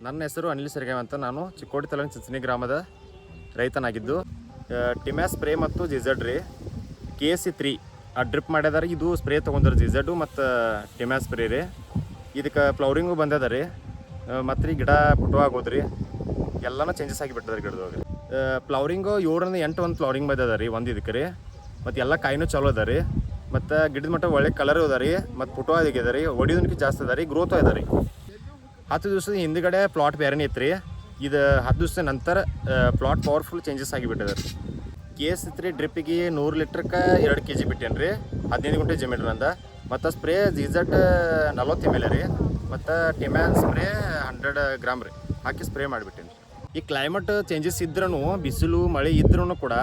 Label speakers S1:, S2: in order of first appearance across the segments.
S1: ನನ್ನ ಹೆಸರು ಅನಿಲ್ ಸರ್ಗೇವ್ ಅಂತ. ನಾನು ಚಿಕ್ಕೋಡಿ ತಾಲೂಕಿನ ಚಿಂಚಣಿ ಗ್ರಾಮದ ರೈತನಾಗಿದ್ದು, ಟಿಮ್ಯಾಸ್ ಸ್ಪ್ರೇ ಮತ್ತು ಜಿಝಡ್ ರೀ KC3 ಆ ಡ್ರಿಪ್ ಮಾಡ್ಯದಾರ. ಇದು ಸ್ಪ್ರೇ ತೊಗೊಂಡ್ರಿ ಜಿಝಡು ಮತ್ತು ಟಿಮ್ಯಾಸ್ ಸ್ಪ್ರೇ ರೀ. ಇದಕ್ಕೆ ಫ್ಲವರಿಂಗು ಬಂದದ ರೀ, ಮತ್ತು ರೀ ಗಿಡ ಪುಟು ಆಗೋದ್ರಿ, ಎಲ್ಲನೂ ಚೇಂಜಸ್ ಆಗಿಬಿಟ್ಟದ ರೀ ಗಿಡದೊಳಗೆ. ಫ್ಲವರಿಂಗು 7ರಿಂದ 8 ಒಂದು ಫ್ಲವರಿಂಗ್ ಬಂದದ ರೀ ಒಂದು ಇದಕ್ಕೆ ರೀ. ಮತ್ತು ಎಲ್ಲ ಕಾಯಿನೂ ಚಲೋ ಅದ ರೀ, ಮತ್ತು ಗಿಡದ ಮಟ್ಟ ಒಳ್ಳೆ ಕಲರ್ ಅದ ರೀ, ಮತ್ತು ಪುಟು ಆಗಿದೆ ರೀ, ಹೊಡಿಯೋದಕ್ಕೆ ಜಾಸ್ತಿ ಅದ ರೀ, ಗ್ರೋತು ಅದ ರೀ. 10 ದಿವಸದ ಹಿಂದ್ಗಡೆ ಪ್ಲಾಟ್ ಬೇರೆನೇ ಇತ್ತು ರೀ. ಇದು 10 ದಿವಸದ ನಂತರ ಪ್ಲಾಟ್ ಪವರ್ಫುಲ್ ಚೇಂಜಸ್ ಆಗಿಬಿಟ್ಟಿದೆ ರೀ. KC3 ಡ್ರಿಪ್ಪಿಗೆ 100 ಲೀಟ್ರಕ್ಕೆ 2 kg ಬಿಟ್ಟೇನು ರೀ, 15 ಗುಂಟೆ ಜಮೀನಿಂದ. ಮತ್ತು ಸ್ಪ್ರೇ ಜಿಝಡ್ 40 ml ರೀ, ಮತ್ತು ಟಿಮ್ಯಾನ್ ಸ್ಪ್ರೇ 100 ಗ್ರಾಮ್ ರೀ ಹಾಕಿ ಸ್ಪ್ರೇ ಮಾಡಿಬಿಟ್ಟೇನಿ. ಈ ಕ್ಲೈಮೇಟ್ ಚೇಂಜಸ್ ಇದ್ರೂ, ಬಿಸಿಲು ಮಳೆ ಇದ್ರೂ ಕೂಡ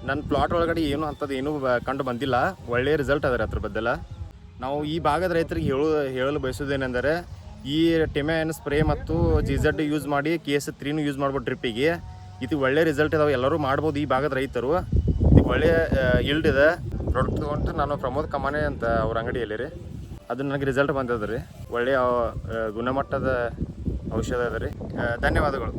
S1: ನನ್ನ ಪ್ಲಾಟ್ ಒಳಗಡೆ ಏನು ಅಂಥದ್ದು ಏನೂ ಕಂಡು ಬಂದಿಲ್ಲ. ಒಳ್ಳೆಯ ರಿಸಲ್ಟ್ ಅದ ರೀ ಅದ್ರ ಬದ್ದಲ. ನಾವು ಈ ಭಾಗದ ರೈತರಿಗೆ ಹೇಳಲು ಬಯಸೋದೇನೆಂದರೆ, ಈ ಟಿಮ್ಯಾನ್ ಸ್ಪ್ರೇ ಮತ್ತು ಜಿಝಡ್ ಯೂಸ್ ಮಾಡಿ KC3 ಯೂಸ್ ಮಾಡ್ಬೋದು ಡ್ರಿಪ್ಪಿಗೆ. ಇದು ಒಳ್ಳೆ ರಿಸಲ್ಟ್ ಇದಾವೆ, ಎಲ್ಲರೂ ಮಾಡ್ಬೋದು ಈ ಭಾಗದ ರೈತರು. ಇದಕ್ಕೆ ಒಳ್ಳೆಯ ಇಲ್ಡ್ ಇದೆ. ಪ್ರಾಡಕ್ಟ್ ತೊಗೊಂಡು ನಾನು ಪ್ರಮೋದ್ ಕಮಾನೆ ಅಂತ ಅವ್ರ ಅಂಗಡಿಯಲ್ಲಿ ರೀ, ಅದು ನನಗೆ ರಿಸಲ್ಟ್ ಬಂದದ ರೀ. ಒಳ್ಳೆಯ ಗುಣಮಟ್ಟದ ಔಷಧ ಅದ ರೀ. ಧನ್ಯವಾದಗಳು.